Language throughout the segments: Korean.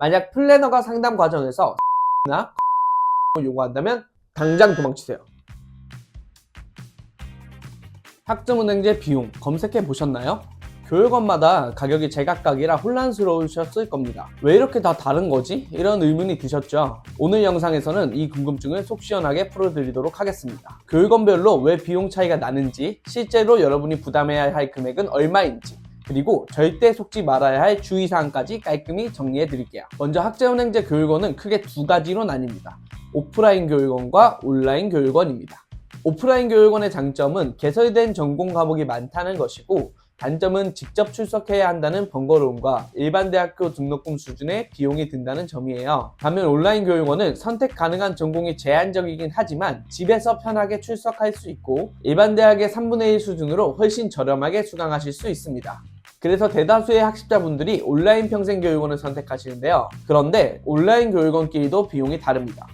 만약 플래너가 상담 과정에서 나 요구한다면 당장 도망치세요. 학점은행제 비용 검색해 보셨나요? 교육원마다 가격이 제각각이라 혼란스러우셨을 겁니다. 왜 이렇게 다 다른 거지? 이런 의문이 드셨죠? 오늘 영상에서는 이 궁금증을 속 시원하게 풀어드리도록 하겠습니다. 교육원별로 왜 비용 차이가 나는지, 실제로 여러분이 부담해야 할 금액은 얼마인지, 그리고 절대 속지 말아야 할 주의사항까지 깔끔히 정리해 드릴게요. 먼저 학점은행제 교육원은 크게 두 가지로 나뉩니다. 오프라인 교육원과 온라인 교육원입니다. 오프라인 교육원의 장점은 개설된 전공 과목이 많다는 것이고, 단점은 직접 출석해야 한다는 번거로움과 일반 대학교 등록금 수준의 비용이 든다는 점이에요. 반면 온라인 교육원은 선택 가능한 전공이 제한적이긴 하지만 집에서 편하게 출석할 수 있고 일반 대학의 3분의 1 수준으로 훨씬 저렴하게 수강하실 수 있습니다. 그래서 대다수의 학습자분들이 온라인 평생교육원을 선택하시는데요. 그런데 온라인 교육원끼리도 비용이 다릅니다.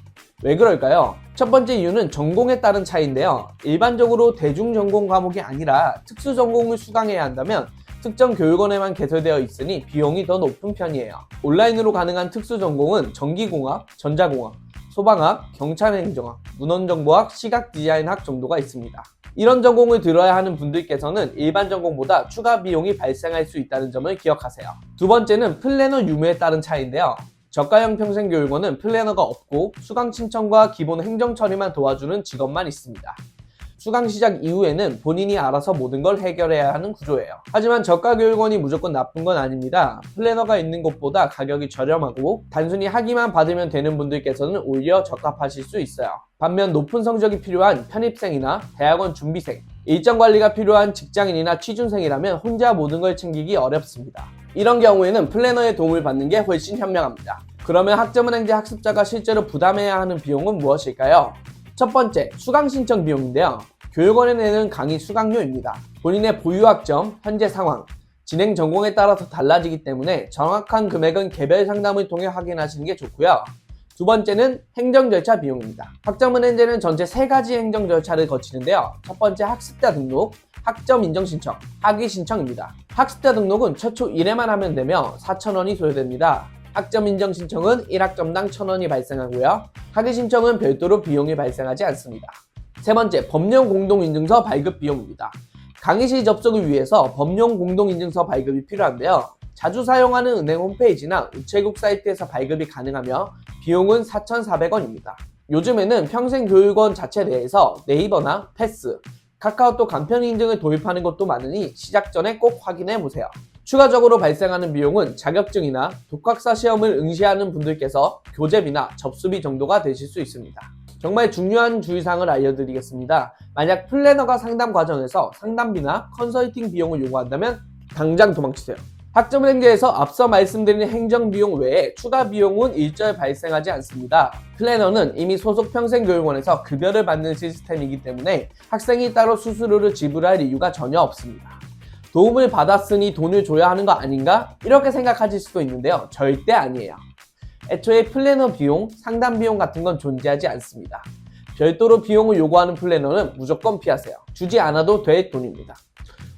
왜 그럴까요? 첫 번째 이유는 전공에 따른 차이인데요. 일반적으로 대중전공 과목이 아니라 특수전공을 수강해야 한다면 특정 교육원에만 개설되어 있으니 비용이 더 높은 편이에요. 온라인으로 가능한 특수전공은 전기공학, 전자공학, 소방학, 경찰행정학, 문헌정보학, 시각디자인학 정도가 있습니다. 이런 전공을 들어야 하는 분들께서는 일반 전공보다 추가 비용이 발생할 수 있다는 점을 기억하세요. 두 번째는 플래너 유무에 따른 차이인데요. 저가형 평생교육원은 플래너가 없고 수강 신청과 기본 행정 처리만 도와주는 직원만 있습니다. 수강 시작 이후에는 본인이 알아서 모든 걸 해결해야 하는 구조예요. 하지만 저가 교육원이 무조건 나쁜 건 아닙니다. 플래너가 있는 곳보다 가격이 저렴하고 단순히 학위만 받으면 되는 분들께서는 오히려 적합하실 수 있어요. 반면 높은 성적이 필요한 편입생이나 대학원 준비생, 일정 관리가 필요한 직장인이나 취준생이라면 혼자 모든 걸 챙기기 어렵습니다. 이런 경우에는 플래너의 도움을 받는 게 훨씬 현명합니다. 그러면 학점은행제 학습자가 실제로 부담해야 하는 비용은 무엇일까요? 첫 번째, 수강 신청 비용인데요. 교육원에 내는 강의 수강료입니다. 본인의 보유 학점, 현재 상황, 진행 전공에 따라서 달라지기 때문에 정확한 금액은 개별 상담을 통해 확인하시는 게 좋고요. 두 번째는 행정 절차 비용입니다. 학점은행제는 전체 3가지 행정 절차를 거치는데요. 첫 번째 학습자 등록, 학점 인정 신청, 학위 신청입니다. 학습자 등록은 최초 1회만 하면 되며 4,000원이 소요됩니다. 학점 인정 신청은 1학점당 1,000원이 발생하고요. 학위 신청은 별도로 비용이 발생하지 않습니다. 세 번째, 법령 공동인증서 발급 비용입니다. 강의실 접속을 위해서 법령 공동인증서 발급이 필요한데요. 자주 사용하는 은행 홈페이지나 우체국 사이트에서 발급이 가능하며 비용은 4,400원입니다. 요즘에는 평생교육원 자체 내에서 네이버나 패스, 카카오톡 간편 인증을 도입하는 것도 많으니 시작 전에 꼭 확인해 보세요. 추가적으로 발생하는 비용은 자격증이나 독학사 시험을 응시하는 분들께서 교재비나 접수비 정도가 되실 수 있습니다. 정말 중요한 주의사항을 알려드리겠습니다. 만약 플래너가 상담 과정에서 상담비나 컨설팅 비용을 요구한다면 당장 도망치세요. 학점은행제에서 앞서 말씀드린 행정비용 외에 추가 비용은 일절 발생하지 않습니다. 플래너는 이미 소속 평생교육원에서 급여를 받는 시스템이기 때문에 학생이 따로 수수료를 지불할 이유가 전혀 없습니다. 도움을 받았으니 돈을 줘야 하는 거 아닌가? 이렇게 생각하실 수도 있는데요. 절대 아니에요. 애초에 플래너 비용, 상담 비용 같은 건 존재하지 않습니다. 별도로 비용을 요구하는 플래너는 무조건 피하세요. 주지 않아도 될 돈입니다.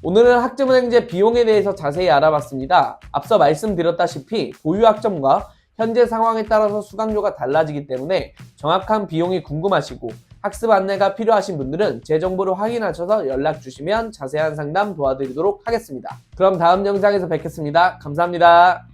오늘은 학점은행제 비용에 대해서 자세히 알아봤습니다. 앞서 말씀드렸다시피 보유 학점과 현재 상황에 따라서 수강료가 달라지기 때문에 정확한 비용이 궁금하시고 학습 안내가 필요하신 분들은 제 정보를 확인하셔서 연락 주시면 자세한 상담 도와드리도록 하겠습니다. 그럼 다음 영상에서 뵙겠습니다. 감사합니다.